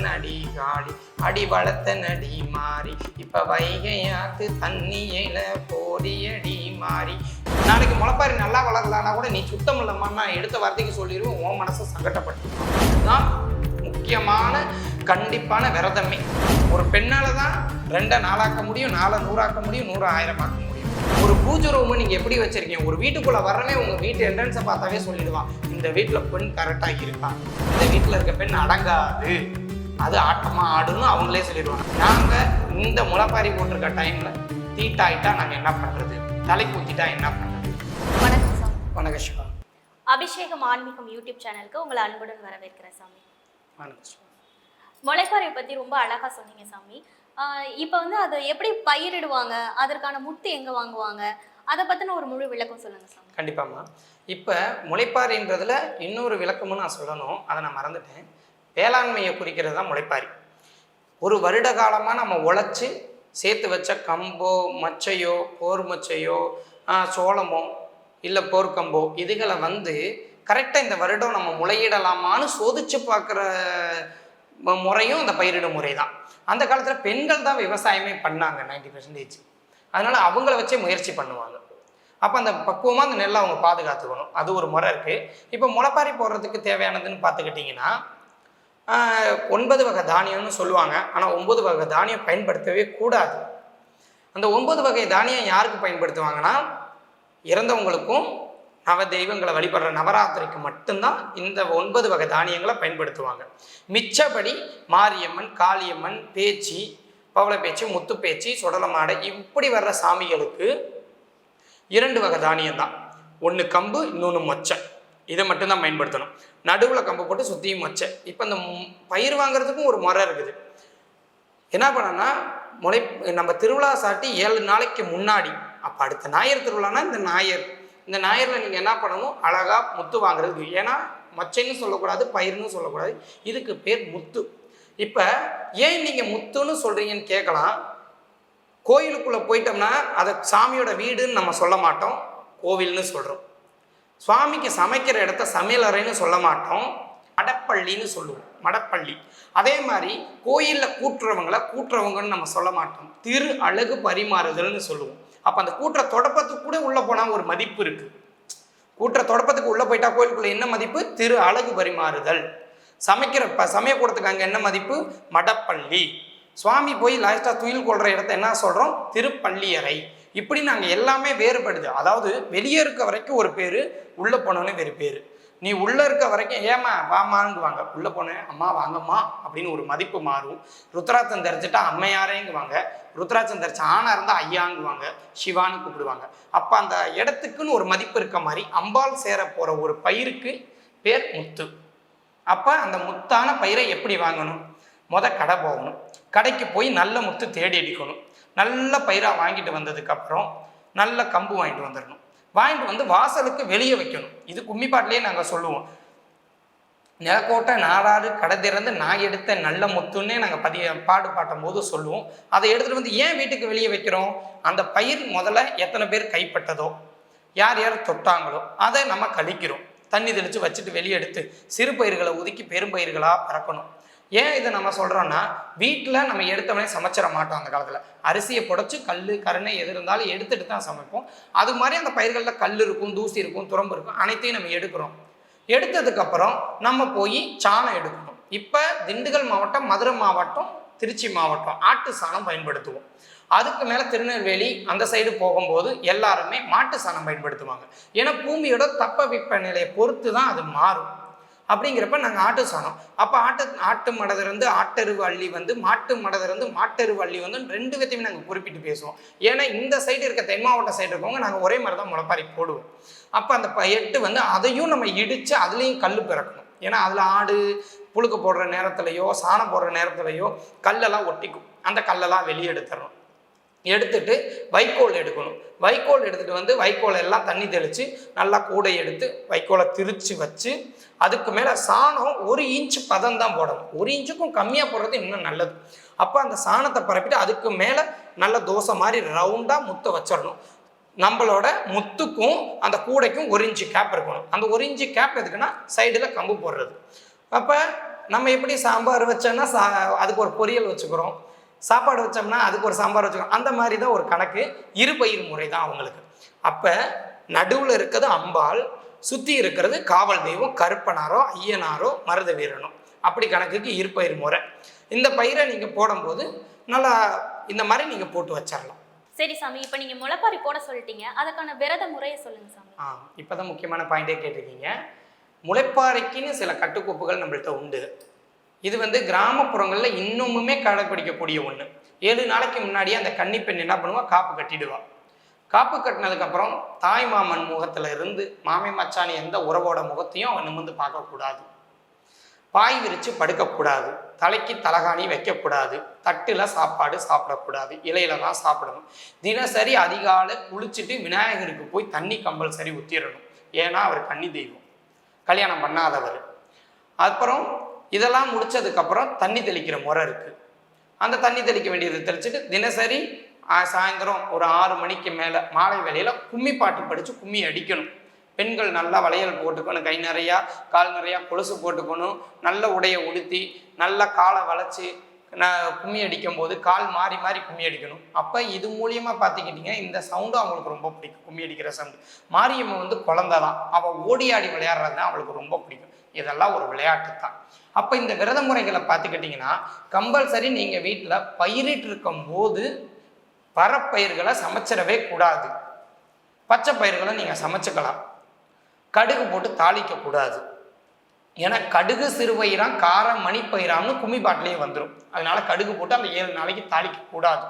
நடி காளி அடி வளர்த்த நடி மாறி இப்ப வைகையாத்து தண்ணியில போடியடி மாறி. நாளைக்கு முளைப்பாரி நல்லா வளரலான்னா கூட நீ சுத்தம் இல்லம்மா எடுத்த வார்த்தைக்கு சொல்லிடுவோம், உன் மனசை சங்கடப்பட்டு. இதுதான் முக்கியமான கண்டிப்பான விரதமே. ஒரு பெண்ணால தான் 2 நாளாக்க முடியும், 4 100 முடியும், 100 1000 ஆக்க முடியும். ஒரு பூஜை ரூம் நீங்க எப்படி வச்சிருக்கீங்க? ஒரு வீட்டுக்குள்ள வரவே உங்க வீட்டு என்ட்ரன்ஸை பார்த்தாவே சொல்லிடுவான், இந்த வீட்டுல பெண் கரெக்டாக இருக்கா, இந்த வீட்டுல இருக்க பெண் அடங்காது, அது ஆட்டமா ஆடுன்னு அவங்களே சொல்லிடுவாங்க. நாங்க இந்த முளைப்பாரி போட்டிருக்க டைம்ல தீட்டாயிட்டா நாங்க என்ன பண்றது, தலை ஊத்திட்டா என்ன பண்றது? வணக்கம் சாமி. வணக்கம் சிவா. அபிஷேகம் ஆன்மீகம் யூடியூப் சேனலுக்கு உங்களை அன்புடன் வரவேற்கிறேன் சாமி. வணக்கம் சிவா. முளைப்பாரியை பத்தி ரொம்ப அழகா சொன்னீங்க சாமி. இப்போ வந்து அதை எப்படி பயிரிடுவாங்க, அதற்கான முத்து எங்க வாங்குவாங்க, அதை பத்தின ஒரு முழு விளக்கம் சொல்லுங்க சாமி. கண்டிப்பாம்மா. இப்போ முளைப்பாரின்றதுல இன்னொரு விளக்கமும் நான் சொல்லணும், அதை நான் மறந்துட்டேன். வேளாண்மையை குறிக்கிறது தான் முளைப்பாரி. ஒரு வருட காலமாக நம்ம உழைச்சி சேர்த்து வச்ச கம்போ மச்சையோ போர் மச்சையோ சோளமோ இல்லை போர்க்கம்போ இதுகளை வந்து கரெக்டாக இந்த வருடம் நம்ம முளையிடலாமான்னு சோதிச்சு பார்க்குற முறையும் அந்த பயிரிடும் முறை தான். அந்த காலத்தில் பெண்கள் தான் விவசாயமே பண்ணாங்க 90%. அதனால் அவங்கள வச்சே முயற்சி பண்ணுவாங்க. அப்போ அந்த பக்குவமாக அந்த நெல்லை அவங்க பாதுகாத்துக்கணும், அது ஒரு முறை இருக்குது. இப்போ முளைப்பாரி போடுறதுக்கு தேவையானதுன்னு பார்த்துக்கிட்டிங்கன்னா 9 வகை தானியம்னு சொல்லுவாங்க. ஆனால் 9 வகை தானியம் பயன்படுத்தவே கூடாது. அந்த 9 வகை தானியம் யாருக்கு பயன்படுத்துவாங்கன்னா இறந்தவங்களுக்கும் நவ தெய்வங்களை வழிபடுற நவராத்திரிக்கு மட்டும்தான் இந்த 9 வகை தானியங்களை பயன்படுத்துவாங்க. மிச்சபடி மாரியம்மன், காளியம்மன், பேச்சி, பவள பேச்சு, முத்து பேச்சு, சுடலமாடை இப்படி வர்ற சாமிகளுக்கு 2 வகை தானியம் தான். ஒன்று கம்பு, இன்னொன்று மொச்சை. இதை மட்டும்தான் பயன்படுத்தணும். நடுவில் கம்பு போட்டு சுற்றியும் மொச்சை. இப்போ இந்த பயிர் வாங்குறதுக்கும் ஒரு முறை இருக்குது. என்ன பண்ணனா நம்ம திருவிழா சாட்டி 7 நாளைக்கு முன்னாடி, அப்போ அடுத்த ஞாயிறு திருவிழானா இந்த ஞாயிறில் நீங்கள் என்ன பண்ணணும், அழகாக முத்து வாங்குறதுக்கு. ஏன்னா மொச்சைன்னு சொல்லக்கூடாது, பயிர்னு சொல்லக்கூடாது, இதுக்கு பேர் முத்து. இப்போ ஏன் நீங்கள் முத்துன்னு சொல்கிறீங்கன்னு கேட்கலாம். கோயிலுக்குள்ளே போயிட்டோம்னா அதை சாமியோட வீடுன்னு நம்ம சொல்ல மாட்டோம், கோவில்னு சொல்கிறோம். சுவாமிக்கு சமைக்கிற இடத்த சமையலறைன்னு சொல்ல மாட்டோம், மடப்பள்ளின்னு சொல்லுவோம், மடப்பள்ளி. அதே மாதிரி கோயிலில் கூட்டுறவங்கன்னு நம்ம சொல்ல மாட்டோம், திரு அழகு பரிமாறுதல்னு சொல்லுவோம். அப்போ அந்த கூட்டுற தொடப்பத்துக்கு கூட உள்ளே போனால் ஒரு மதிப்பு இருக்குது. கூட்டுற தொடப்பத்துக்கு உள்ளே போயிட்டா கோயிலுக்குள்ளே என்ன மதிப்பு? திரு அழகு பரிமாறுதல். சமயக்கூடத்துக்கு அங்கே என்ன மதிப்பு? மடப்பள்ளி. சுவாமி போய் லாஸ்ட்டாக துயில் கொள்கிற இடத்த என்ன சொல்கிறோம்? திருப்பள்ளியறை. இப்படி நாங்கள் எல்லாமே வேறுபடுது. அதாவது வெளியே இருக்க வரைக்கும் ஒரு பேர், உள்ளே போனோன்னே வேறு பேர். நீ உள்ளே இருக்க வரைக்கும் ஏமா வாமாங்குவாங்க, உள்ளே போனேன் அம்மா வாங்கம்மா அப்படின்னு ஒரு மதிப்பு மாறும். ருத்ராட்சம் தரிச்சிட்டா அம்மையாரேங்குவாங்க, ருத்ராட்சம் தரிச்ச ஆணாக இருந்தால் ஐயாங்குவாங்க, சிவான்னு கூப்பிடுவாங்க. அப்போ அந்த இடத்துக்குன்னு ஒரு மதிப்பு இருக்க மாதிரி அம்பாள் சேர போகிற ஒரு பயிருக்கு பேர் முத்து. அப்போ அந்த முத்தான பயிரை எப்படி வாங்கணும்? கடை போகணும், கடைக்கு போய் நல்ல முத்து தேடி அடிக்கணும். நல்ல பயிராக வாங்கிட்டு வந்ததுக்கப்புறம் நல்ல கம்பு வாங்கிட்டு வந்துடணும். வாங்கிட்டு வந்து வாசலுக்கு வெளியே வைக்கணும். இது கும்மிப்பாட்டிலேயே நாங்கள் சொல்லுவோம், நிலக்கோட்டை நாடாறு கடை திறந்து நான் எடுத்த நல்ல முத்துன்னே நாங்கள் பாட்டும் போது சொல்லுவோம். அதை எடுத்துகிட்டு வந்து ஏன் வீட்டுக்கு வெளியே வைக்கிறோம்? அந்த பயிர் முதல்ல எத்தனை பேர் கைப்பட்டதோ, யார் யார் தொட்டாங்களோ அதை நம்ம கழிக்கிறோம். தண்ணி தெளித்து வச்சுட்டு வெளியே எடுத்து சிறு பயிர்களை ஒதுக்கி பெரும்பயிர்களாக பறக்கணும். ஏன் இதை நம்ம சொல்கிறோன்னா, வீட்டில் நம்ம எடுத்தவனே சமைச்சிட மாட்டோம். அந்த காலத்தில் அரிசியை புடைச்சி கல் கருணை எது இருந்தாலும் எடுத்துகிட்டு தான் சமைப்போம். அது மாதிரி அந்த பயிர்களில் கல் இருக்கும், தூசி இருக்கும், துரம்பு இருக்கும், அனைத்தையும் நம்ம எடுக்கிறோம். எடுத்ததுக்கப்புறம் நம்ம போய் சாணம் எடுக்கணும். இப்போ திண்டுக்கல் மாவட்டம், மதுரை மாவட்டம், திருச்சி மாவட்டம் ஆட்டு சாணம் பயன்படுத்துவோம். அதுக்கு மேலே திருநெல்வேலி அந்த சைடு போகும்போது எல்லாருமே மாட்டு சாணம் பயன்படுத்துவாங்க. ஏன்னா பூமியோட தட்பவெப்பநிலையை பொறுத்து தான் அது மாறும். அப்படிங்கிறப்ப நாங்கள் ஆட்டு சாணம், அப்போ ஆட்டு மடதிலிருந்து ஆட்டெருவு அள்ளி வந்து, மாட்டு மடதிலிருந்து மாட்டெருவு அள்ளி வந்து 2 விதத்தையும் நாங்கள் குறிப்பிட்டு பேசுவோம். ஏன்னா இந்த சைடு இருக்க தென் மாவட்ட சைடு இருக்கவங்க நாங்கள் ஒரே மாதிரி தான் முளைப்பாரி போடுவோம். அப்போ அந்த 8 வந்து அதையும் நம்ம இடித்து அதுலேயும் கல் பிறக்கணும். ஏன்னா அதில் ஆடு புழுக்க போடுற நேரத்துலையோ சாணம் போடுற நேரத்துலையோ கல்லெல்லாம் ஒட்டிக்கும். அந்த கல்லெல்லாம் வெளியே எடுத்துடணும். எடுத்துட்டு வைக்கோல் எடுக்கணும். வைக்கோல் எடுத்துகிட்டு வந்து வைக்கோலை எல்லாம் தண்ணி தெளித்து நல்லா கூடை எடுத்து வைக்கோலை திரித்து வச்சு, அதுக்கு மேலே சாணம் 1 இன்ச்சு பதம் தான் போடணும். 1 இன்ச்சுக்கும் கம்மியாக போடுறது இன்னும் நல்லது. அப்போ அந்த சாணத்தை பரப்பிட்டு அதுக்கு மேலே நல்ல தோசை மாதிரி ரவுண்டாக முத்தை வச்சிடணும். நம்மளோட முத்துக்கும் அந்த கூடைக்கும் 1 இன்ச்சு கேப் இருக்கணும். அந்த 1 இன்ச்சு கேப் எதுக்குன்னா சைடில் கம்பு போடுறது. அப்போ நம்ம எப்படி சாம்பார் வச்சோம்னா அதுக்கு ஒரு பொரியல் வச்சுக்கிறோம், சாப்பாடு வச்சோம்னா அதுக்கு ஒரு சாம்பார் வச்சுக்கிறோம். அந்த மாதிரி தான் ஒரு கணக்கு. இருபயிர் முறை தான் அவங்களுக்கு. அப்போ நடுவில் இருக்கிறது அம்பாள், சுற்றி இருக்கிறது காவல் தெய்வம், கருப்பனாரோ ஐயனாரோ மருத வீரனோ, அப்படி கணக்குக்கு இருபயிர் முறை. இந்த பயிரை நீங்கள் போடும்போது நல்லா இந்த மாதிரி நீங்கள் போட்டு வச்சிடலாம். சரி சாமி, இப்போ நீங்கள் முளைப்பாரி போட சொல்லிட்டீங்க, அதுக்கான விரத முறையை சொல்லுங்க சாமி. இப்போ தான் முக்கியமான பாயிண்டே கேட்டிருக்கீங்க. முளைப்பாறைக்குன்னு சில கட்டுக்கோப்புகள் நம்மள்கிட்ட உண்டு. இது வந்து கிராமப்புறங்களில் இன்னுமுமே கடைப்பிடிக்கக்கூடிய ஒன்று. 7 நாளைக்கு முன்னாடியே அந்த கன்னிப்பெண் என்ன பண்ணுவா, காப்பு கட்டிடுவா. காப்பு கட்டினதுக்கப்புறம் தாய் மாமன் முகத்தில் இருந்து மாமி மச்சான் எந்த உறவோட முகத்தையும் அவன் நிமிர்ந்து பார்க்கக்கூடாது, பாய் விரித்து படுக்கக்கூடாது, தலைக்கு தலகாணி வைக்கக்கூடாது, தட்டில் சாப்பாடு சாப்பிடக்கூடாது, இலையில தான் சாப்பிடணும். தினசரி அதிகாலை குளிச்சுட்டு விநாயகருக்கு போய் தண்ணி கம்பல்சரி ஊற்றிடணும். ஏன்னா அவர் கன்னி தெய்வம், கல்யாணம் பண்ணாதவர். அப்புறம் இதெல்லாம் முடிச்சதுக்கப்புறம் தண்ணி தெளிக்கிற முறை இருக்குது. அந்த தண்ணி தெளிக்க வேண்டியது தெளிச்சுட்டு தினசரி சாயந்தரம் ஒரு 6 மணிக்கு மேலே மாலை வேளையில் கும்மி பாட்டு படித்து கும்மி அடிக்கணும். பெண்கள் நல்லா வளையல் போட்டுக்கணும், கை நிறையா கால் நிறையா கொலுசு போட்டுக்கணும், நல்ல உடையை உடுத்தி நல்லா காலை வளைச்சி கும்மி அடிக்கும் போது கால் மாறி மாறி கும்மி அடிக்கணும். அப்போ இது மூலியமாக பார்த்துக்கிட்டிங்க, இந்த சவுண்டு அவங்களுக்கு ரொம்ப பிடிக்கும். கும்மி அடிக்கிற சவுண்டு. மாரியம்மன் வந்து குழந்தை தான், அவள் ஓடி ஆடி விளையாடுறது தான் அவளுக்கு ரொம்ப பிடிக்கும். இதெல்லாம் ஒரு விளையாட்டு தான். அப்போ இந்த விரத முறைகளை பார்த்துக்கிட்டிங்கன்னா கம்பல்சரி நீங்கள் வீட்டில் பயிரிட்டு இருக்கும் போது பரப்பயிர்களை சமைச்சிடவே கூடாது. பச்சை பயிர்களை நீங்கள் சமைச்சிக்கலாம். கடுகு போட்டு தாளிக்கக்கூடாது. ஏன்னா கடுகு சிறுபயிராம் காரம் மணிப்பயிராம்னு கும்மி பாட்டிலேயே வந்துடும். அதனால கடுகு போட்டு அந்த 7 நாளைக்கு தாளிக்கக்கூடாது.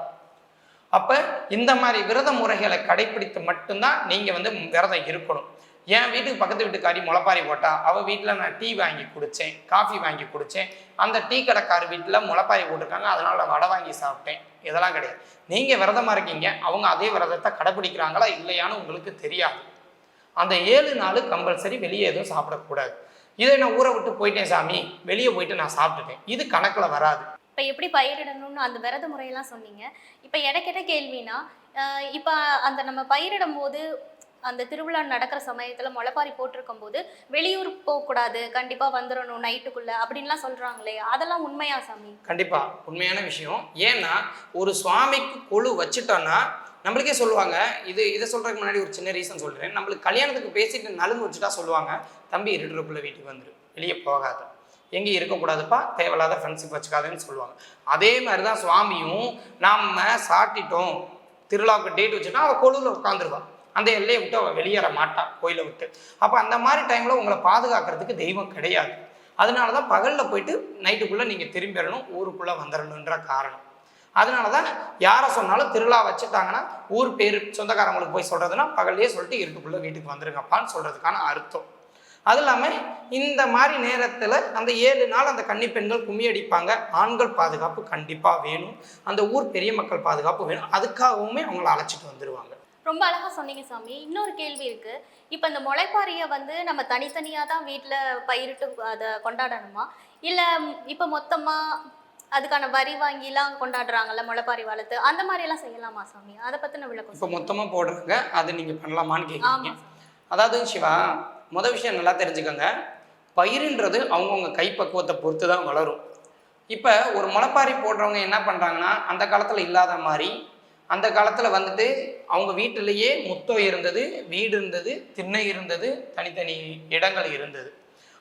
அப்போ இந்த மாதிரி விரத முறைகளை கடைப்பிடித்து மட்டும்தான் நீங்கள் வந்து விரதம் இருக்கணும். என் வீட்டுக்கு பக்கத்து வீட்டுக்காரி முளைப்பாரி போட்டா அவள் வீட்டில் நான் டீ வாங்கி குடித்தேன், காஃபி வாங்கி குடித்தேன், அந்த டீ கடைக்கார வீட்டில் முளைப்பாரி போட்டிருக்காங்க அதனால் நான் வடை வாங்கி சாப்பிட்டேன், இதெல்லாம் கிடையாது. நீங்கள் விரதமாக இருக்கீங்க, அவங்க அதே விரதத்தை கடைப்பிடிக்கிறாங்களா இல்லையான்னு உங்களுக்கு தெரியாது. அந்த 7 நாள் கம்பல்சரி வெளியே எதுவும் சாப்பிடக்கூடாது. இதை நான் ஊரை விட்டு போயிட்டேன் சாமி, வெளியே போயிட்டு நான் சாப்பிட்டுட்டேன், இது கணக்கில் வராது. இப்போ எப்படி பயிரிடணும்னு அந்த விரத முறையெல்லாம் சொன்னீங்க. இப்போ எனக்கிட்ட கேள்வினா, இப்போ அந்த நம்ம பயிரிடும் போது அந்த திருவிழா நடக்கிற சமயத்தில் முளைப்பாரி போட்டிருக்கும் போது வெளியூர் போகக்கூடாது, கண்டிப்பாக வந்துடணும் நைட்டுக்குள்ளே அப்படின்லாம் சொல்கிறாங்களே, அதெல்லாம் உண்மையா சாமி? கண்டிப்பாக உண்மையான விஷயம். ஏன்னா ஒரு சுவாமிக்கு கொழு வச்சுட்டோன்னா நம்மளுக்கே சொல்லுவாங்க. இதை சொல்கிறதுக்கு முன்னாடி ஒரு சின்ன ரீசன் சொல்கிறேன். நம்மளுக்கு கல்யாணத்துக்கு பேசிட்டு நலுங்கு வச்சுட்டா சொல்லுவாங்க, தம்பி 2 வீட்டுக்கு வந்துடு, வெளியே போகாத, எங்கேயும் இருக்கக்கூடாதுப்பா, தேவையில்லாத ஃப்ரெண்ட்ஸுக்கு வச்சுக்காதுன்னு சொல்லுவாங்க. அதே மாதிரி தான் சுவாமியும் நம்ம சாட்டிட்டோம் திருவிழாவுக்கு டேட் வச்சுட்டா அவள் கொழுவில் உட்காந்துருவாள், அந்த எல்லையை விட்டு அவள் வெளியேற மாட்டான் கோயிலை விட்டு. அப்போ அந்த மாதிரி டைமில் உங்களை பாதுகாக்கிறதுக்கு தெய்வம் கிடையாது. அதனால தான் பகலில் போயிட்டு நைட்டுக்குள்ளே நீங்கள் திரும்பிடணும், ஊருக்குள்ளே வந்துடணுன்ற காரணம். அதனால தான் யாரை சொன்னாலும் திருவிழா வச்சுட்டாங்கன்னா ஊர் பேர் சொந்தக்காரங்களுக்கு போய் சொல்கிறதுனா பகல்லையே சொல்லிட்டு இருட்டுக்குள்ளே வீட்டுக்கு வந்துருங்கப்பான்னு சொல்கிறதுக்கான அர்த்தம். அது இல்லாமல் இந்த மாதிரி நேரத்தில் அந்த 7 நாள் அந்த கன்னி பெண்கள் கும்மி அடிப்பாங்க. ஆண்கள் பாதுகாப்பு கண்டிப்பாக வேணும், அந்த ஊர் பெரிய மக்கள் பாதுகாப்பு வேணும், அதுக்காகவுமே அவங்கள அழைச்சிட்டு வந்துடுவாங்க. ரொம்ப அழகா சொன்னீங்க சாமி. இன்னொரு கேள்வி இருக்கு. இப்போ இந்த முளைப்பாரியை வந்து நம்ம தனித்தனியாக தான் வீட்டில் பயிரிட்டு அதை கொண்டாடணுமா, இல்லை இப்போ மொத்தமாக அதுக்கான வரி வாங்கிலாம் கொண்டாடுறாங்கல்ல முளைப்பாரி வளர்த்து, அந்த மாதிரிலாம் செய்யலாமா சாமி? அதை பற்றின விளக்கம். இப்போ மொத்தமாக போடுறாங்க, அது நீங்கள் பண்ணலாமான்னு கேட்குறீங்க. அதாவது சிவா, முதல் விஷயம் நல்லா தெரிஞ்சுக்கோங்க, பயிருன்றது அவங்கவுங்க கைப்பக்குவத்தை பொறுத்து தான் வளரும். இப்போ ஒரு முளைப்பாரி போடுறவங்க என்ன பண்ணுறாங்கன்னா, அந்த காலத்தில் இல்லாத மாதிரி அந்த காலத்தில் வந்துட்டு அவங்க வீட்டிலேயே முத்தம் இருந்தது, வீடு இருந்தது, திண்ணை இருந்தது, தனித்தனி இடங்கள் இருந்தது.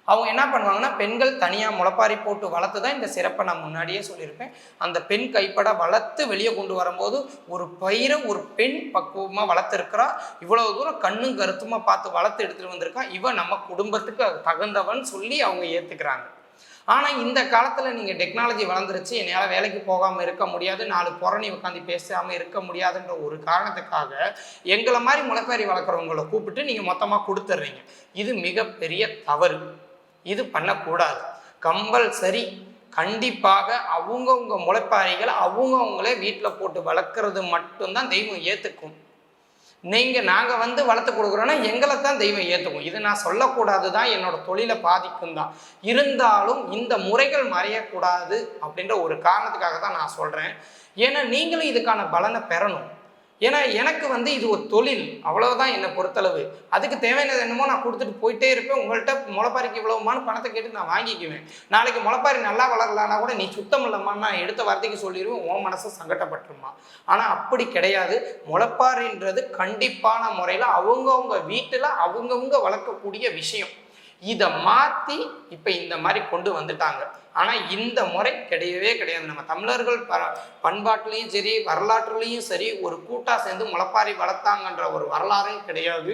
அவங்க என்ன பண்ணுவாங்கன்னா, பெண்கள் தனியாக முளைப்பாரி போட்டு வளர்த்து தான் இந்த சிறப்பை நான் முன்னாடியே சொல்லியிருப்பேன். அந்த பெண் கைப்பட வளர்த்து வெளியே கொண்டு வரும்போது ஒரு பயிரை ஒரு பெண் பக்குவமாக வளர்த்துருக்கிறா, இவ்வளோ தூரம் கண்ணும் கருத்துமாக பார்த்து வளர்த்து எடுத்துகிட்டு வந்திருக்கா, இவன் நம்ம குடும்பத்துக்கு தகுந்தவன் சொல்லி அவங்க ஏற்றுக்கிறாங்க. ஆனால் இந்த காலத்தில் நீங்கள் டெக்னாலஜி வளர்ந்துருச்சு, என்னால் வேலைக்கு போகாமல் இருக்க முடியாது, 4 புறணி உட்காந்து பேசாமல் இருக்க முடியாதுன்ற ஒரு காரணத்துக்காக எங்களை மாதிரி முளைப்பாரி வளர்க்குறவங்களை கூப்பிட்டு நீங்கள் மொத்தமாக கொடுத்துட்றீங்க. இது மிகப்பெரிய தவறு, இது பண்ணக்கூடாது. கம்பல்சரி கண்டிப்பாக அவங்கவுங்க முளைப்பாரிகளை அவங்கவுங்களே வீட்டில் போட்டு வளர்க்குறது மட்டும்தான் தெய்வம் ஏற்றுக்கும். நாங்கள் வந்து வளர்த்து கொடுக்குறோன்னா எங்களை தான் தெய்வம் ஏற்றுக்கும். இது நான் சொல்லக்கூடாது தான், என்னோட தொழிலை பாதிக்கும் தான். இருந்தாலும் இந்த முறைகள் மறையக்கூடாது அப்படின்ற ஒரு காரணத்துக்காக தான் நான் சொல்கிறேன். ஏன்னா நீங்களும் இதுக்கான பலனை பெறணும். ஏன்னா எனக்கு வந்து இது ஒரு தொழில், அவ்வளவுதான் என்னை பொறுத்தளவு. அதுக்கு தேவையானது என்னமோ நான் கொடுத்துட்டு போயிட்டே இருப்பேன். உங்கள்கிட்ட முளைப்பாரிக்கு இவ்வளவுமானு பணத்தை கேட்டு நான் வாங்கிக்குவேன். நாளைக்கு முளைப்பாரி நல்லா வளரலான்னா கூட நீ சுத்தம் இல்லைம்மா நான் எடுத்த வார்த்தைக்கு சொல்லிடுவேன், உன் மனசு சங்கடப்பட்டுருமா. ஆனால் அப்படி கிடையாது. முளைப்பாரின்றது கண்டிப்பான முறையில் அவங்கவுங்க வீட்டில் அவங்கவுங்க வளர்க்கக்கூடிய விஷயம். இதை மாற்றி இப்போ இந்த மாதிரி கொண்டு வந்துட்டாங்க. ஆனால் இந்த முறை கிடையவே கிடையாது. நம்ம தமிழர்கள் பண்பாட்டிலையும் சரி வரலாற்றுலையும் சரி ஒரு கூட்டாக சேர்ந்து முளைப்பாரி வளர்த்தாங்கன்ற ஒரு வரலாறும் கிடையாது.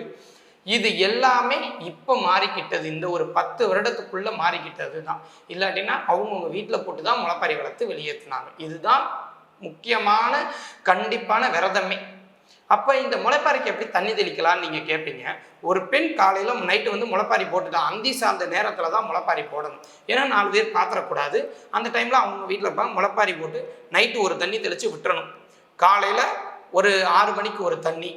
இது எல்லாமே இப்போ மாறிக்கிட்டது. இந்த ஒரு 10 வருடத்துக்குள்ளே மாறிக்கிட்டது தான். இல்லாட்டினா அவங்கவுங்க வீட்டில் போட்டு தான் முளைப்பாரி வளர்த்து வெளியேற்றினாங்க. இதுதான் முக்கியமான கண்டிப்பான விரதமே. அப்போ இந்த முளைப்பாரிக்கு எப்படி தண்ணி தெளிக்கலான்னு நீங்கள் கேட்பீங்க. ஒரு பெண் காலையில் நைட்டு வந்து முளைப்பாரி போட்டுட்டான், அந்தி சார்ந்த நேரத்தில் தான் முளைப்பாரி போடணும். ஏன்னா 4 பேர் பார்த்துடக்கூடாது. அந்த டைமில் அவங்க வீட்டில் இருப்பாங்க. முளைப்பாரி போட்டு நைட்டு ஒரு தண்ணி தெளித்து விட்டுறணும். காலையில் ஒரு 6 மணிக்கு ஒரு தண்ணி,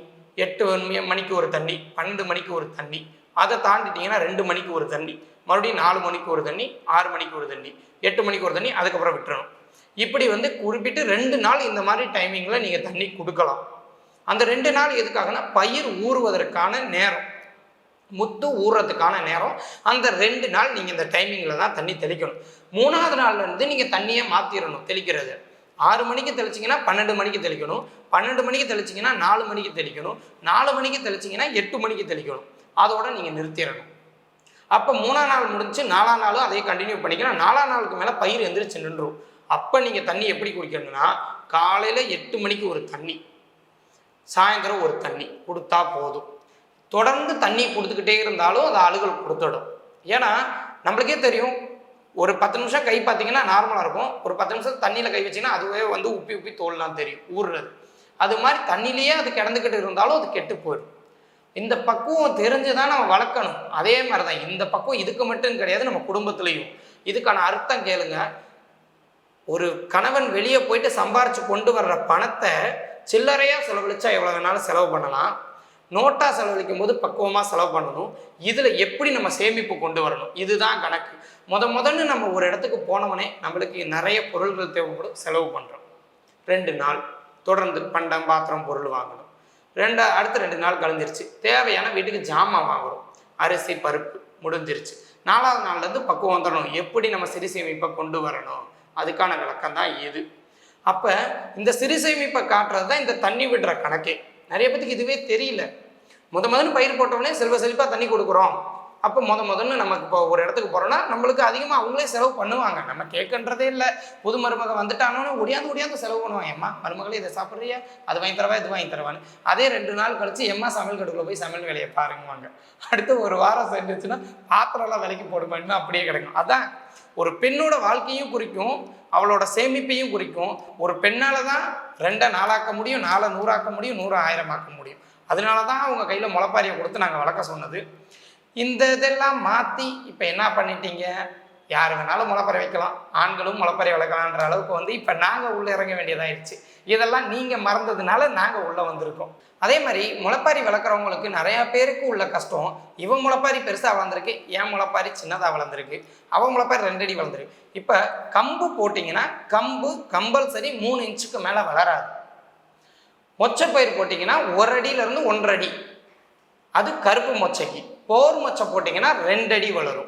8 மணிக்கு ஒரு தண்ணி, 12 மணிக்கு ஒரு தண்ணி, அதை தாண்டிட்டிங்கன்னா 2 மணிக்கு ஒரு தண்ணி, மறுபடியும் 4 மணிக்கு ஒரு தண்ணி, 6 மணிக்கு ஒரு தண்ணி, 8 மணிக்கு ஒரு தண்ணி, அதுக்கப்புறம் விட்டுறணும். இப்படி வந்து குறிப்பிட்டு 2 நாள் இந்த மாதிரி டைமிங்கில் நீங்கள் தண்ணி கொடுக்கலாம். அந்த 2 நாள் எதுக்காகனா பயிர் ஊறுவதற்கான நேரம், முத்து ஊறுறதுக்கான நேரம். அந்த 2 நாள் நீங்கள் இந்த டைமிங்கில் தான் தண்ணி தெளிக்கணும். 3ஆவது நாள்லேருந்து நீங்கள் தண்ணியை மாற்றிடணும். தெளிக்கிறது 6 மணிக்கு தெளிச்சிங்கன்னா 12 மணிக்கு தெளிக்கணும், 12 மணிக்கு தெளிச்சிங்கன்னா 4 மணிக்கு தெளிக்கணும், 4 மணிக்கு தெளிச்சிங்கன்னா 8 மணிக்கு தெளிக்கணும். அதோட நீங்கள் நிறுத்திடணும். அப்போ 3ஆம் நாள் முடிஞ்சு 4ஆம் நாளும் அதே கண்டினியூ பண்ணிக்கலாம். 4ஆம் நாளுக்கு மேலே பயிர் எந்திரிச்சு நின்றுடும். அப்போ நீங்கள் தண்ணி எப்படி குடிக்கணும்னா காலையில் 8 மணிக்கு ஒரு தண்ணி, சாயந்தரம் ஒரு தண்ணி கொடுத்தா போதும். தொடர்ந்து தண்ணி கொடுத்துக்கிட்டே இருந்தாலும் அது அழுகல் கொடுத்துடும். ஏன்னா நம்மளுக்கே தெரியும், ஒரு 10 நிமிஷம் கை பார்த்தீங்கன்னா நார்மலாக இருக்கும். ஒரு 10 நிமிஷம் தண்ணியில் கை வச்சிங்கன்னா அதுவே வந்து உப்பி உப்பி தோல்லாம் தெரியும் ஊறுறது. அது மாதிரி தண்ணியிலேயே அது கிடந்துக்கிட்டு இருந்தாலும் அது கெட்டு போயிடும். இந்த பக்குவம் தெரிஞ்சு தான் நம்ம வளர்க்கணும். அதே மாதிரி தான் இந்த பக்குவம் இதுக்கு மட்டும் கிடையாது, நம்ம குடும்பத்துலேயும். இதுக்கான அர்த்தம் கேளுங்க. ஒரு கணவன் வெளியே போயிட்டு சம்பாரித்து கொண்டு வர்ற பணத்தை சில்லறையாக செலவழிச்சா எவ்வளோ வேணாலும் செலவு பண்ணலாம். நோட்டாக செலவழிக்கும் போது பக்குவமாக செலவு பண்ணணும். இதில் எப்படி நம்ம சேமிப்பு கொண்டு வரணும், இதுதான் கணக்கு. முதன்னு நம்ம ஒரு இடத்துக்கு போனவனே நம்மளுக்கு நிறைய பொருள்கள் தேவைப்படும், செலவு பண்ணுறோம். 2 நாள் தொடர்ந்து பண்டம் பாத்திரம் பொருள் வாங்கணும். அடுத்த 2 நாள் கழிஞ்சிருச்சு, தேவையான வீட்டுக்கு ஜாமான் வாங்குறோம், அரிசி பருப்பு முடிஞ்சிருச்சு. 4ஆவது நாள்லேருந்து பக்குவம் வந்துடணும், எப்படி நம்ம சிறு சேமிப்பை கொண்டு வரணும், அதுக்கான விளக்கம் தான் இது. அப்போ இந்த சிறு சேமிப்பை காட்டுறது தான் இந்த தண்ணி விடுற கணக்கே. நிறைய பேத்துக்கு இதுவே தெரியல. முதன்னு பயிர் போட்டோடனே செல்வா தண்ணி கொடுக்குறோம். அப்போ முதன்னு நமக்கு இப்போ ஒரு இடத்துக்கு போகிறோன்னா நம்மளுக்கு அதிகமாக அவங்களே செலவு பண்ணுவாங்க. நம்ம கேட்கன்றதே இல்லை. புது மருமக வந்துட்டானோன்னு ஒடியாந்து செலவு பண்ணுவாங்க. எம்மா மருமகளே இதை சாப்பிட்றியா, அது வாங்கி தரவா, இது வாங்கி தரவான்னு. அதே 2 நாள் கழிச்சு எம்மா சமையல் கடுக்குள்ள போய் சமையல் வேலையை பாருங்குவாங்க. அடுத்து ஒரு வாரம் செஞ்சிச்சுன்னா பாத்திரம்லாம் விலைக்கு போடுமான்னு அப்படியே கிடைக்கும். அதான் ஒரு பெண்ணோட வாழ்க்கையும் குறிக்கும், அவளோட சேமிப்பையும் குறிக்கும். ஒரு பெண்ணால் தான் 2 4ஆக்க முடியும், 4 100ஆக்க முடியும், 100 1000 ஆக்க முடியும். அதனால தான் அவங்க கையில் முளைப்பாரியை கொடுத்து நாங்கள் வளர்க்க சொன்னது. இந்த இதெல்லாம் மாற்றி இப்போ என்ன பண்ணிட்டீங்க, யார் வேணாலும் முளைப்பாரி வைக்கலாம், ஆண்களும் முளைப்பாரி வளர்க்கலான்ற அளவுக்கு வந்து இப்போ நாங்கள் உள்ளே இறங்க வேண்டியதாகிடுச்சு. இதெல்லாம் நீங்கள் மறந்ததுனால நாங்கள் உள்ளே வந்திருக்கோம். அதே மாதிரி முளைப்பாரி வளர்க்குறவங்களுக்கு நிறையா பேருக்கு உள்ள கஷ்டம், இவன் முளைப்பாரி பெருசாக வளர்ந்துருக்கு, என் முளைப்பாரி சின்னதாக வளர்ந்துருக்கு, அவன் முளைப்பாரி 2 அடி வளர்ந்துருக்கு. இப்போ கம்பு போட்டிங்கன்னா கம்பு கம்பல்சரி 3 இன்ச்சுக்கு மேலே வளராது. மொச்சப்பயிர் போட்டிங்கன்னா 1 அடியிலேருந்து 1.5 அடி, அது கருப்பு மொச்சைக்கு. போர் மொச்சை போட்டிங்கன்னா 2 அடி வளரும்.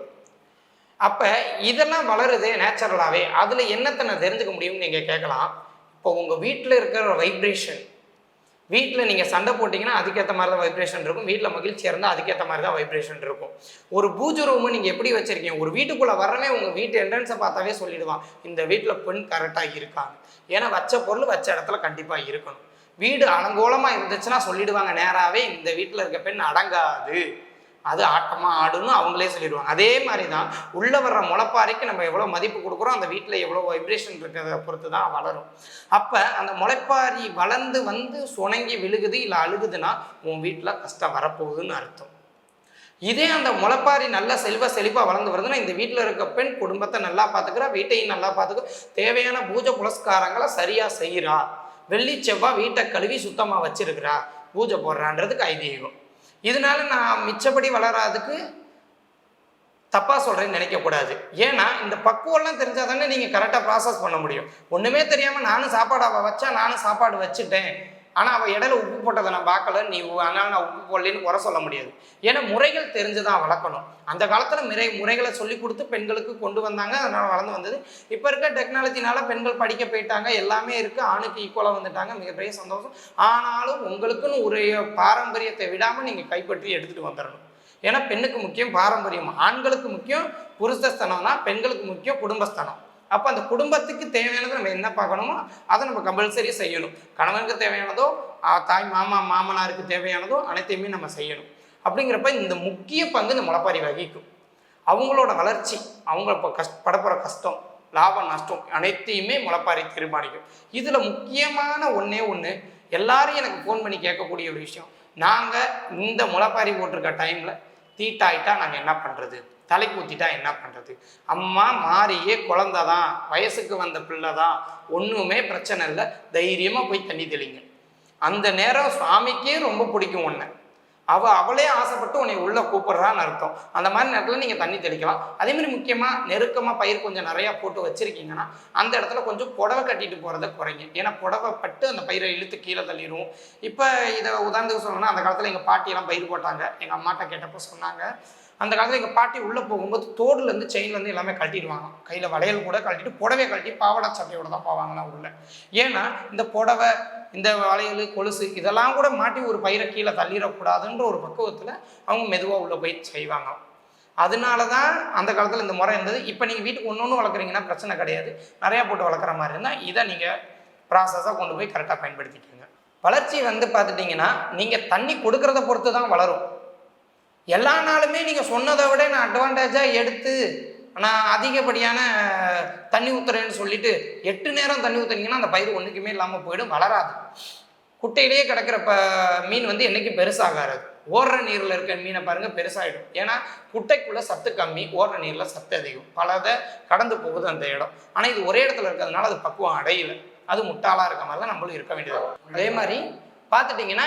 அப்போ இதெல்லாம் வளருது நேச்சுரலாகவே. அதில் என்னத்தை நான் தெரிஞ்சுக்க முடியும்னு நீங்கள் கேட்கலாம். இப்போ உங்கள் வீட்டில் இருக்கிற வைப்ரேஷன், வீட்டில் நீங்கள் சண்டை போட்டிங்கன்னா அதுக்கேற்ற மாதிரி தான் வைப்ரேஷன் இருக்கும், வீட்டில் மகிழ்ச்சியாக இருந்தால் அதுக்கேற்ற மாதிரி தான் வைப்ரேஷன் இருக்கும். ஒரு பூஜை ரூமு நீங்கள் எப்படி வச்சுருக்கீங்க, ஒரு வீட்டுக்குள்ளே வரவே உங்கள் வீட்டு என்ட்ரன்ஸை பார்த்தாவே சொல்லிடுவான் இந்த வீட்டில் பெண் கரெக்டாக இருக்காங்க. ஏன்னா வச்ச பொருள் வச்ச இடத்துல கண்டிப்பாக இருக்கணும். வீடு அலங்கோலமாக இருந்துச்சுன்னா சொல்லிடுவாங்க நேராகவே, இந்த வீட்டில் இருக்க பெண் அடங்காது, அது ஆட்டமாக ஆடுன்னு அவங்களே சொல்லிடுவாங்க. அதே மாதிரி தான் உள்ளே வர்ற முளைப்பாரிக்கு நம்ம எவ்வளோ மதிப்பு கொடுக்குறோம், அந்த வீட்டில் எவ்வளோ வைப்ரேஷன் இருக்கிறத பொறுத்து தான் வளரும். அப்போ அந்த முளைப்பாரி வளர்ந்து வந்து சுணங்கி விழுகுது இல்லை அழுகுதுன்னா உன் வீட்டில் கஷ்டம் வரப்போகுதுன்னு அர்த்தம். இதே அந்த முளைப்பாரி நல்லா செழிப்பாக வளர்ந்து வருதுன்னா இந்த வீட்டில் இருக்க பெண் குடும்பத்தை நல்லா பார்த்துக்கிறா, வீட்டையும் நல்லா பார்த்துக்க, தேவையான பூஜை புலஸ்காரங்களை சரியாக செய்கிறா, வெள்ளி செவ்வாய் வீட்டை கழுவி சுத்தமாக வச்சிருக்கிறா, பூஜை போடுறான்றதுக்கு ஐதீகம். இதனால நான் மிச்சப்படி வளராதுக்கு தப்பாக சொல்கிறேன்னு நினைக்கக்கூடாது. ஏன்னா இந்த பக்குவெல்லாம் தெரிஞ்சால் தானே நீங்கள் கரெக்டாக ப்ராசஸ் பண்ண முடியும். ஒன்றுமே தெரியாமல் நானும் சாப்பாடு வச்சா நானும் சாப்பாடு வச்சுட்டேன், ஆனால் அவள் இடையில உப்பு போட்டதை நான் பார்க்கல, நீ அதனால் நான் உப்பு போடலன்னு குறை சொல்ல முடியாது. ஏன்னா முறைகள் தெரிஞ்சு தான் வளர்க்கணும். அந்த காலத்தில் முறைகளை சொல்லி கொடுத்து பெண்களுக்கு கொண்டு வந்தாங்க, அதனால் வளர்ந்து வந்தது. இப்போ இருக்க டெக்னாலஜினால பெண்கள் படிக்க போயிட்டாங்க, எல்லாமே இருக்குது, ஆணுக்கு ஈக்குவலாக வந்துட்டாங்க, மிகப்பெரிய சந்தோஷம். ஆனாலும் உங்களுக்குன்னு ஒரு பாரம்பரியத்தை விடாமல் நீங்கள் கைப்பற்றி எடுத்துகிட்டு வந்துடணும். ஏன்னா பெண்ணுக்கு முக்கியம் பாரம்பரியம், ஆண்களுக்கு முக்கியம் புருஷஸ்தானம்னா, பெண்களுக்கு முக்கியம் குடும்பஸ்தானம். அப்போ அந்த குடும்பத்துக்கு தேவையானது நம்ம என்ன பார்க்கணுமோ அதை நம்ம கம்பல்சரியாக செய்யணும். கணவனுக்கு தேவையானதோ, தாய் மாமனாருக்கு தேவையானதோ அனைத்தையுமே நம்ம செய்யணும். அப்படிங்கிறப்ப இந்த முக்கிய பங்கு இந்த முளைப்பாரி வகிக்கும். அவங்களோட வளர்ச்சி, அவங்க இப்போ படப்புற கஷ்டம், லாபம் நஷ்டம் அனைத்தையுமே முளைப்பாரி தீர்மானிக்கும். இதில் முக்கியமான ஒன்று எல்லாரும் எனக்கு ஃபோன் பண்ணி கேட்கக்கூடிய ஒரு விஷயம், நாங்கள் இந்த முளைப்பாரி போட்டிருக்க டைமில் தீட்டாயிட்டா நாங்கள் என்ன பண்ணுறது, தலைக்கு ஊற்றிட்டா என்ன பண்ணுறது? அம்மா மாறியே குழந்தை தான், வயசுக்கு வந்த பிள்ளை தான், ஒன்றுமே பிரச்சனை இல்லை, தைரியமாக போய் தண்ணி தெளிங்க. அந்த நேரம் சுவாமிக்கே ரொம்ப பிடிக்கும் ஒன்று, அவளே ஆசைப்பட்டு உன்னை உள்ளே கூப்பிட்றான்னு அர்த்தம். அந்த மாதிரி நேரத்தில் நீங்கள் தண்ணி தெளிக்கலாம். அதேமாதிரி முக்கியமாக நெருக்கமாக பயிர் கொஞ்சம் நிறையா போட்டு வச்சுருக்கீங்கன்னா அந்த இடத்துல கொஞ்சம் புடவை கட்டிட்டு போகிறத குறைங்க. ஏன்னா புடவை பட்டு அந்த பயிரை இழுத்து கீழே தள்ளிடும். இப்போ இதை உதாரணத்துக்கு சொல்லணும்னா, அந்த காலத்தில் எங்கள் பாட்டியெல்லாம் பயிர் போட்டாங்க. எங்கள் அம்மாட்ட கேட்டப்போ சொன்னாங்க, அந்த காலத்தில் எங்கள் பாட்டி உள்ளே போகும்போது தோடுலேருந்து செயின்லேருந்து எல்லாமே கழட்டிடுவாங்க. கையில் வளையல் கூட கழட்டிட்டு புடவையை கழட்டி பாவாடை சட்டையோட தான் போவாங்களாம் உள்ள. ஏன்னா இந்த புடவை, இந்த வளையல், கொலுசு இதெல்லாம் கூட மாட்டி ஒரு பயிரை கீழே தள்ளிடக்கூடாதுன்ற ஒரு பக்குவத்தில் அவங்க மெதுவாக உள்ளே போய் செய்வாங்க. அதனால தான் அந்த காலத்தில் இந்த முறை இருந்தது. இப்போ நீங்கள் வீட்டுக்கு ஒன்று வளர்க்குறீங்கன்னா பிரச்சனை கிடையாது. நிறையா போட்டு வளர்க்குற மாதிரி இருந்தால் இதை நீங்கள் ப்ராசஸாக கொண்டு போய் கரெக்டாக பயன்படுத்திக்கோங்க. வளர்ச்சி பார்த்துட்டிங்கன்னா நீங்கள் தண்ணி கொடுக்குறத பொறுத்து தான் வளரும். எல்லா நாளுமே நீங்கள் சொன்னதை விட நான் அட்வான்டேஜாக எடுத்து நான் அதிகப்படியான தண்ணி ஊற்றுறேன்னு சொல்லிட்டு 8 நேரம் தண்ணி ஊற்றுனீங்கன்னா அந்த பயிர் ஒன்றுக்குமே இல்லாமல் போயிடும், வளராது. குட்டையிலேயே கிடக்கிற மீன் என்றைக்கும் பெருசாகாது. ஓடுற நீரில் இருக்க மீனை பாருங்கள் பெருசாகிடும். ஏன்னா குட்டைக்குள்ளே சத்து கம்மி, ஓடுற நீரில் சத்து அதிகம், பலதை கடந்து போகுது அந்த இடம். ஆனால் இது ஒரே இடத்துல இருக்கிறதுனால அது பக்குவம் அடையலை. அது முட்டாளாக இருக்க மாதிரி தான் நம்மளும் இருக்க வேண்டியது. அதே மாதிரி பார்த்துட்டிங்கன்னா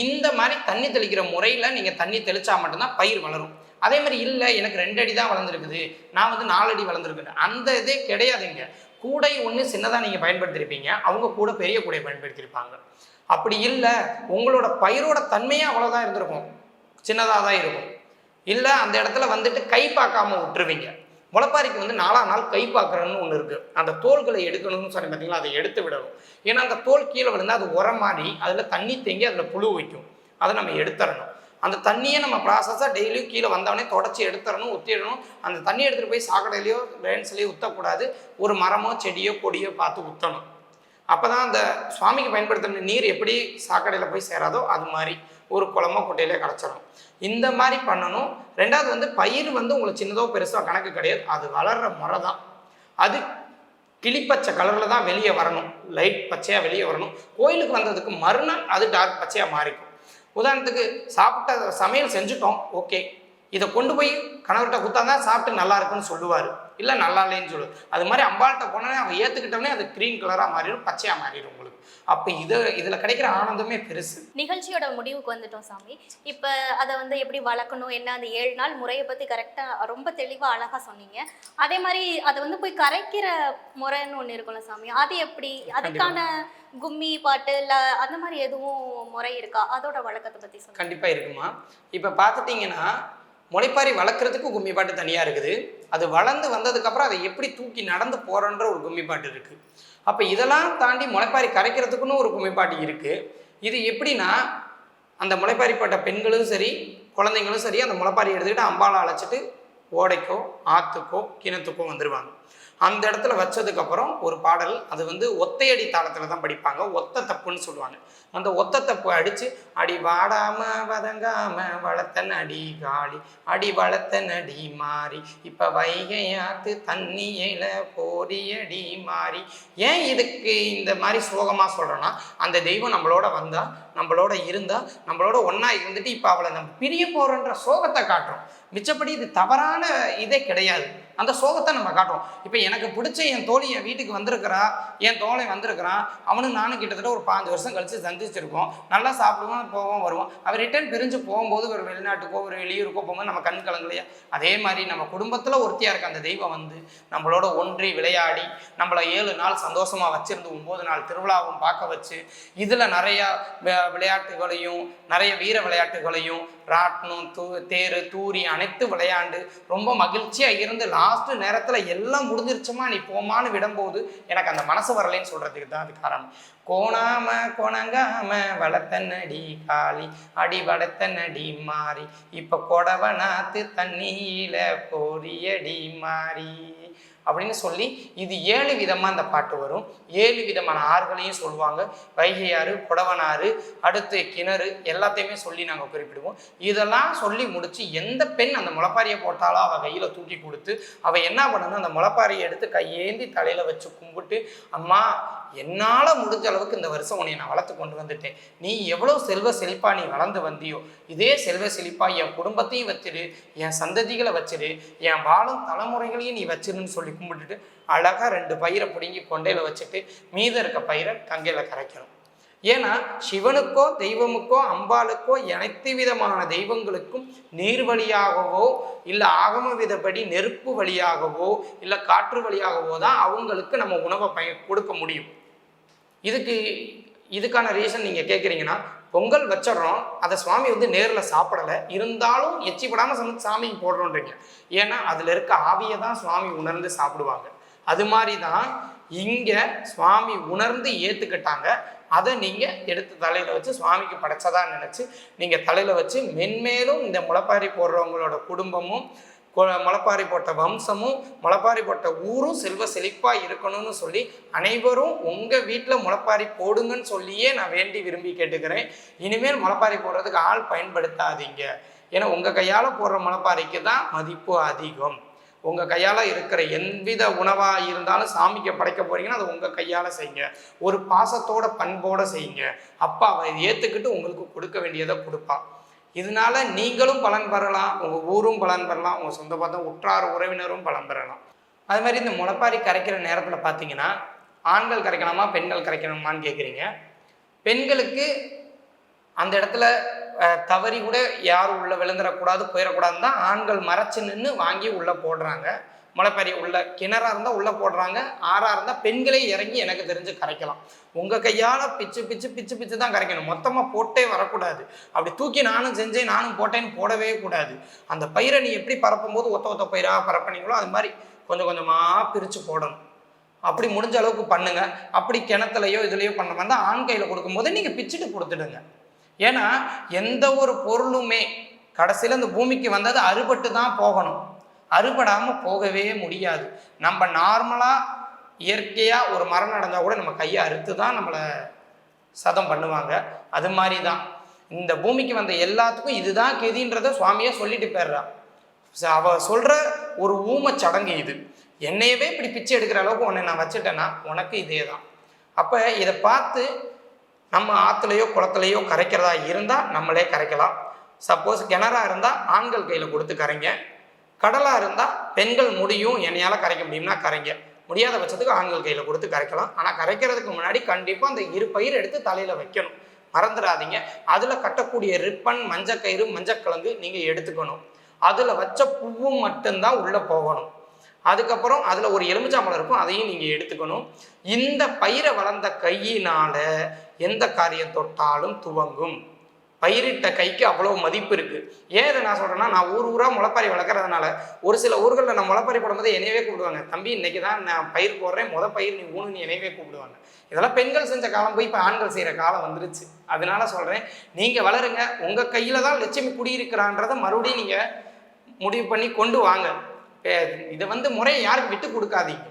இந்த மாதிரி தண்ணி தெளிக்கிற முறையில் நீங்கள் தண்ணி தெளித்தா மட்டும்தான் பயிர் வளரும். அதே மாதிரி இல்லை எனக்கு 2 அடி தான் வளர்ந்துருக்குது, நான் 4 அடி வளர்ந்துருக்குது, அந்த இதே கிடையாதுங்க. கூடை ஒன்று சின்னதாக நீங்கள் பயன்படுத்தியிருப்பீங்க, அவங்க கூட பெரிய கூடையை பயன்படுத்தியிருப்பாங்க. அப்படி இல்லை, உங்களோட பயிரோட தன்மையே அவ்வளோதான் இருந்திருக்கும், சின்னதாக தான் இருக்கும். இல்லை அந்த இடத்துல கை பார்க்காம விட்டுருவீங்க. முளைப்பாரிக்கு 4ஆம் நாள் கை பார்க்குறன்னு ஒன்று இருக்குது. அந்த தோள்களை எடுக்கணும்னு சொல்லி பார்த்தீங்களா, அதை எடுத்து விடணும். ஏன்னா அந்த தோல் கீழே விழுந்தால் அது உரம் மாதிரி அதில் தண்ணி தேங்கி அதில் புழு வைக்கும். அதை நம்ம எடுத்துடணும். அந்த தண்ணியை நம்ம ப்ராசஸாக டெய்லியும் கீழே வந்தவொடனே தொடச்சி எடுத்துடணும், ஊற்றிடணும். அந்த தண்ணி எடுத்துகிட்டு போய் சாக்கடையிலையோ ட்ரெயின்ஸ்லையோ ஊற்றக்கூடாது. ஒரு மரமோ செடியோ கொடியோ பார்த்து ஊற்றணும். அப்போ தான் அந்த சுவாமிக்கு பயன்படுத்தின நீர் எப்படி சாக்கடையில் போய் சேராதோ அது மாதிரி ஒரு குளமோ குட்டையிலே கிடச்சிடும். இந்த மாதிரி பண்ணணும். 2வது பயிர் உங்களுக்கு சின்னதோ பெருசாக கணக்கு கிடையாது, அது வளர்கிற முறை தான். அது கிளிப்பச்சை கலரில் தான் வெளியே வரணும், லைட் பச்சையாக வெளியே வரணும். கோயிலுக்கு வந்ததுக்கு மறுநாள் அது டார்க் பச்சையாக மாறிக்கும். உதாரணத்துக்கு சாப்பிட்ட சமையல் செஞ்சுட்டோம், ஓகே, இதை கொண்டு போய் கணவர்கிட்ட கொடுத்தா தான் சாப்பிட்டு நல்லா இருக்குன்னு சொல்லுவார், இல்லை நல்லா இல்லைன்னு சொல்லுவார். அது மாதிரி அம்பாள்கிட்ட போனோடனே அவங்க ஏற்றுக்கிட்டோடனே அது க்ரீன் கலராக மாறிடும், பச்சையாக மாறிடும் உங்களுக்கு. அப்போ இதில் கிடைக்கிற ஆனந்தமே பெருசு. நிகழ்ச்சியோட முடிவுக்கு வந்துட்டோம் சாமி. இப்போ அதை எப்படி வளர்க்கணும், என்ன அந்த 7 நாள் முறையை பற்றி கரெக்டாக ரொம்ப தெளிவாக அழகாக சொன்னீங்க. அதே மாதிரி அதை போய் கரைக்கிற முறைன்னு ஒன்று இருக்கும்ல சாமி, அது எப்படி, அதுக்கான கும்மி பாட்டு இல்லை அந்த மாதிரி எதுவும் முறை இருக்கா, அதோட வழக்கத்தை பற்றி சொல்லுங்கள். கண்டிப்பாக இருக்குமா. இப்போ பார்த்துட்டிங்கன்னா முளைப்பாரி வளர்க்குறதுக்கு கும்மி பாட்டு தனியாக இருக்குது. அது வளர்ந்து வந்ததுக்கப்புறம் அதை எப்படி தூக்கி நடந்து போகிறன்ற ஒரு கும்மி பாட்டு இருக்குது. அப்போ இதெல்லாம் தாண்டி முளைப்பாரி கரைக்கிறதுக்குன்னு ஒரு கும்மி பாட்டு இருக்குது. இது எப்படின்னா, அந்த முளைப்பாரி போட்ட பெண்களும் சரி குழந்தைங்களும் சரி அந்த முளைப்பாரி எடுத்துக்கிட்டு அம்பாலை அழைச்சிட்டு ஓடைக்கோ ஆற்றுக்கோ கிணத்துக்கோ வந்துடுவாங்க. அந்த இடத்துல வச்சதுக்கப்புறம் ஒரு பாடல், அது ஒத்தையடி தாளத்தில் தான் படிப்பாங்க, ஒத்த தப்புன்னு சொல்லுவாங்க. அந்த ஒத்த தப்பு அடித்து அடி வாடாம வதங்காம வளர்த்தன் அடி காளி அடி வளர்த்தன் அடி மாறி இப்போ வைகையாத்து தண்ணியில போரியடி மாறி. ஏன் இதுக்கு இந்த மாதிரி சோகமாக சொல்கிறோன்னா, அந்த தெய்வம் நம்மளோட வந்தால், நம்மளோட இருந்தால், நம்மளோட ஒன்றா இருந்துட்டு இப்போ அவளை நம்ம பிரிய போகிறோன்ற சோகத்தை காட்டுறோம். மிச்சப்படி இது தவறான இதே கிடையாது. அந்த சோகத்தை நம்ம காட்டுறோம். இப்போ எனக்கு பிடிச்ச என் தோழி என் வீட்டுக்கு வந்திருக்கிறா, என் தோழை வந்திருக்கிறான், அவனும் நானும் கிட்டத்தட்ட ஒரு 5 வருஷம் கழித்து சந்திச்சிருக்கோம், நல்லா சாப்பிடுவோம் போவோம் வருவோம். அவர் ரிட்டர்ன் பிரிஞ்சு போகும்போது ஒரு வெளிநாட்டுக்கோ ஒரு வெளியூருக்கோ போகும்போது நம்ம கண் கலங்கலையா? அதே மாதிரி நம்ம குடும்பத்தில் ஒருத்தியாக இருக்க அந்த தெய்வம் வந்து நம்மளோட ஒன்றி விளையாடி நம்மளை 7 நாள் சந்தோஷமாக வச்சிருந்து 9 நாள் திருவிழாவும் பார்க்க வச்சு இதில் நிறையா விளையாட்டுகளையும் நிறைய வீர விளையாட்டுகளையும் ராட்னம் தேர் தூரி அனைத்து விளையாண்டு ரொம்ப மகிழ்ச்சியாக இருந்து லாஸ்ட் நேரத்தில் எல்லாம் முடிஞ்சிருச்சுமா நீ போமான்னு விடும்போது எனக்கு அந்த மனசு வரலைன்னு சொல்கிறதுக்கு தான் அது காரணம். கோணாம கொணங்காம வளர்த்த நடி காளி அடி வளர்த்த நடி மாறி இப்போ கொடவனாத்து தண்ணியில பொரியடி மாறி அப்படின்னு சொல்லி இது 7 விதமாக அந்த பாட்டு வரும். 7 விதமான ஆறுகளையும் சொல்லுவாங்க. வைகை ஆறு, கொடவனாறு, அடுத்து கிணறு எல்லாத்தையுமே சொல்லி நாங்கள் குறிப்பிடுவோம். இதெல்லாம் சொல்லி முடித்து எந்த பெண் அந்த முளைப்பாரியை போட்டாலோ அவள் கையில் தூக்கி கொடுத்து அவள் என்ன பண்ணணும், அந்த முளைப்பாரியை எடுத்து கையேந்தி தலையில் வச்சு கும்பிட்டு, அம்மா என்னால் முடிஞ்ச அளவுக்கு இந்த வருஷம் உன்னை நான் வளர்த்து கொண்டு வந்துட்டேன், நீ எவ்வளோ செல்வ செழிப்பாக நீ வளர்ந்து வந்தியோ இதே செல்வ செழிப்பாக என் குடும்பத்தையும் வச்சிரு, என் சந்ததிகளை வச்சிரு, என் வாழும் தலைமுறைகளையும் நீ வச்சிருன்னு சொல்லி கும்பிட்டுட்டு அழகாக 2 பயிரை பிடுங்கி கொண்டையில் வச்சுட்டு மீத இருக்க பயிரை கங்கையில் கரைக்கணும். ஏன்னா சிவனுக்கோ தெய்வமுக்கோ அம்பாளுக்கோ அனைத்து விதமான தெய்வங்களுக்கும் நீர் வழியாகவோ இல்லை ஆகம விதப்படி நெருப்பு வழியாகவோ இல்லை காற்று வழியாகவோ தான் அவங்களுக்கு நம்ம உணவை கொடுக்க முடியும். இதுக்கான ரீசன் நீங்கள் கேட்குறீங்கன்னா, பொங்கல் வச்சிடறோம், அதை சுவாமி வந்து நேரில் சாப்பிடலை, இருந்தாலும் எச்சிப்படாமல் சமைச்சு சாமிக்கு போடுறோன்றீங்க. ஏன்னா அதில் இருக்க ஆவியை தான் சுவாமி உணர்ந்து சாப்பிடுவாங்க. அது மாதிரி தான் இங்கே சுவாமி உணர்ந்து ஏற்றுக்கிட்டாங்க. அதை நீங்கள் எடுத்து தலையில் வச்சு சுவாமிக்கு படைச்சதா நினச்சி நீங்கள் தலையில் வச்சு மென்மேலும் இந்த முளைப்பாரி போடுறவங்களோட குடும்பமும் முளைப்பாரி போட்ட வம்சமும் முளைப்பாரி போட்ட ஊரும் செல்வ செழிப்பாக இருக்கணும்னு சொல்லி அனைவரும் உங்கள் வீட்டில் முளைப்பாரி போடுங்கன்னு சொல்லியே நான் வேண்டி விரும்பி கேட்டுக்கிறேன். இனிமேல் முளைப்பாரி போடுறதுக்கு ஆள் பயன்படுத்தாதீங்க. ஏன்னா உங்கள் கையால் போடுற முளைப்பாரிக்கு தான் மதிப்பு அதிகம். உங்கள் கையால் இருக்கிற எவ்வித உணவாக இருந்தாலும் சாமிக்கு படைக்க போகிறீங்கன்னா அது உங்கள் கையால் செய்யுங்க. ஒரு பாசத்தோட பண்போடு செய்யுங்க. அப்பா அவரை ஏற்றுக்கிட்டு உங்களுக்கு கொடுக்க வேண்டியதை கொடுப்பான். இதனால நீங்களும் பலன் பெறலாம், உங்கள் ஊரும் பலன் பெறலாம், உங்கள் சொந்த பந்தம் உற்றார் உறவினரும் பலன் பெறலாம். அது மாதிரி இந்த முளைப்பாரி கரைக்கிற நேரத்தில் பார்த்தீங்கன்னா ஆண்கள் கரைக்கணுமா பெண்கள் கரைக்கணுமான்னு கேட்குறீங்க. பெண்களுக்கு அந்த இடத்துல தவறி கூட யாரும் உள்ளே விழுந்துடக்கூடாது போயிடக்கூடாதுன்னு தான் ஆண்கள் மறைச்சு நின்று வாங்கி உள்ளே போடுறாங்க. முளைப்பாரி உள்ள கிணறாக இருந்தால் உள்ளே போடுறாங்க, ஆறாக இருந்தால் பெண்களே இறங்கி எனக்கு தெரிஞ்சு கரைக்கலாம். உங்கள் கையால் பிச்சு பிச்சு பிச்சு பிச்சு தான் கரைக்கணும், மொத்தமாக போட்டே வரக்கூடாது. அப்படி தூக்கி நானும் செஞ்சேன் நானும் போட்டேன்னு போடவே கூடாது. அந்த பயிரை நீ எப்படி பரப்பும் போது ஒத்த பயிராக பரப்பினீங்களோ அது மாதிரி கொஞ்சம் கொஞ்சமாக பிரித்து போடணும். அப்படி முடிஞ்ச அளவுக்கு பண்ணுங்க. அப்படி கிணத்துலையோ இதுலையோ பண்ண வந்தால் ஆண் கையில் கொடுக்கும்போது நீங்கள் பிச்சுட்டு கொடுத்துடுங்க. ஏன்னா எந்த ஒரு பொருளுமே கடைசியில் இந்த பூமிக்கு வந்தது அறுபட்டு தான் போகணும், அறுபடாமல் போகவே முடியாது. நம்ம நார்மலாக இயற்கையாக ஒரு மரம் நடந்தால் கூட நம்ம கையை அறுத்து தான் நம்மளை சதம் பண்ணுவாங்க. அது மாதிரி தான் இந்த பூமிக்கு வந்த எல்லாத்துக்கும் இதுதான் கெதின்றதை சுவாமியே சொல்லிட்டு போயிடுறா. அவ சொல்கிற ஒரு ஊமச்சடங்கு இது. என்னையவே இப்படி பிச்சை எடுக்கிற அளவுக்கு உன்னை நான் வச்சுட்டேன்னா உனக்கு இதே தான். அப்போ இதை பார்த்து நம்ம ஆற்றுலையோ குளத்துலையோ கரைக்கிறதா இருந்தால் நம்மளே கரைக்கலாம். சப்போஸ் கிணறா இருந்தால் ஆண்கள் கையில் கொடுத்து கரைங்க, கடலாக இருந்தால் பெண்கள் முடியும் என்னையால் கரைக்க முடியும்னா கரைங்க, முடியாத பட்சத்துக்கு ஆண்கள் கையில் கொடுத்து கரைக்கலாம். ஆனால் கரைக்கிறதுக்கு முன்னாடி கண்டிப்பாக அந்த 2 பயிர் எடுத்து தலையில் வைக்கணும், மறந்துடாதீங்க. அதில் கட்டக்கூடிய ரிப்பன் மஞ்சக்கயிறு மஞ்சக்கிழங்கு நீங்கள் எடுத்துக்கணும். அதில் வச்ச பூவும் மட்டும்தான் உள்ளே போகணும். அதுக்கப்புறம் அதில் ஒரு எலுமிச்சாம்பழம் இருக்கும், அதையும் நீங்கள் எடுத்துக்கணும். இந்த பயிரை வளர்ந்த கையினால் எந்த காரியம் தொட்டாலும் துவங்கும். பயிரிட்ட கைக்கு அவ்வளோ மதிப்பு இருக்குது. ஏன் இதை நான் சொல்கிறேன்னா, நான் ஊராக முளைப்பாரி வளர்க்குறதுனால ஒரு சில ஊர்களில் நான் முளைப்பாரி போடும்போது என்னையவே கூப்பிடுவாங்க, தம்பி இன்றைக்கி தான் நான் பயிர் போடுறேன், பயிர் நீ ஊனு என்னையவே கூப்பிடுவாங்க. இதெல்லாம் பெண்கள் செஞ்ச காலம் போய் இப்போ ஆண்கள் செய்கிற காலம் வந்துருச்சு. அதனால சொல்கிறேன், நீங்கள் வளருங்க, உங்கள் கையில் தான் லட்சுமி குடியிருக்கிறான்றதை மறுபடியும் நீங்கள் முடிவு பண்ணி கொண்டு வாங்க. இதை முறையை யாருக்கு விட்டு கொடுக்காதீங்க.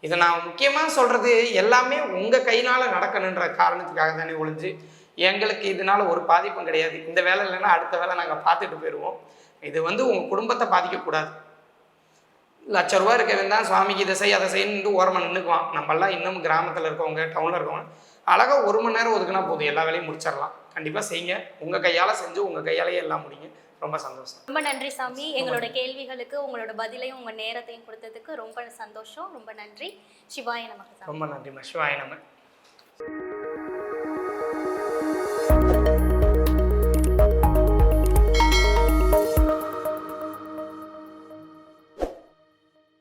இதை நான் முக்கியமாக சொல்கிறது எல்லாமே உங்கள் கையினால் நடக்கணுன்ற காரணத்துக்காக தானே ஒழிஞ்சு எங்களுக்கு இதனால ஒரு பாதிப்பும் கிடையாது. இந்த வேலை இல்லைன்னா அடுத்த வேலை நாங்கள் பார்த்துட்டு போயிடுவோம். இது உங்கள் குடும்பத்தை பாதிக்கக்கூடாது. ₹1,00,000 இருக்கவன் தான் சுவாமிக்கு இதை செய் அதை செய்யணுன்ட்டு ஓரமாக நின்றுக்குவான். நம்மளாம் இன்னும் கிராமத்தில் இருக்கவங்க டவுனில் இருக்கவங்க அழகாக 1 மணி நேரம் ஒதுக்குனா போதும், எல்லா வேலையும் முடிச்சிடலாம். கண்டிப்பாக செய்யுங்க, உங்கள் கையால் செஞ்சு உங்கள் கையாலேயே எல்லாம் முடியுங்க. ரொம்ப சந்தோஷம். ரொம்ப நன்றி சாமி. எங்களோட கேள்விகளுக்கு உங்களோட பதிலையும் உங்கள் நேரத்தையும் கொடுத்ததுக்கு ரொம்ப சந்தோஷம். ரொம்ப நன்றி. சிவாய நமக்கு. ரொம்ப நன்றிம்மா. சிவாய நம.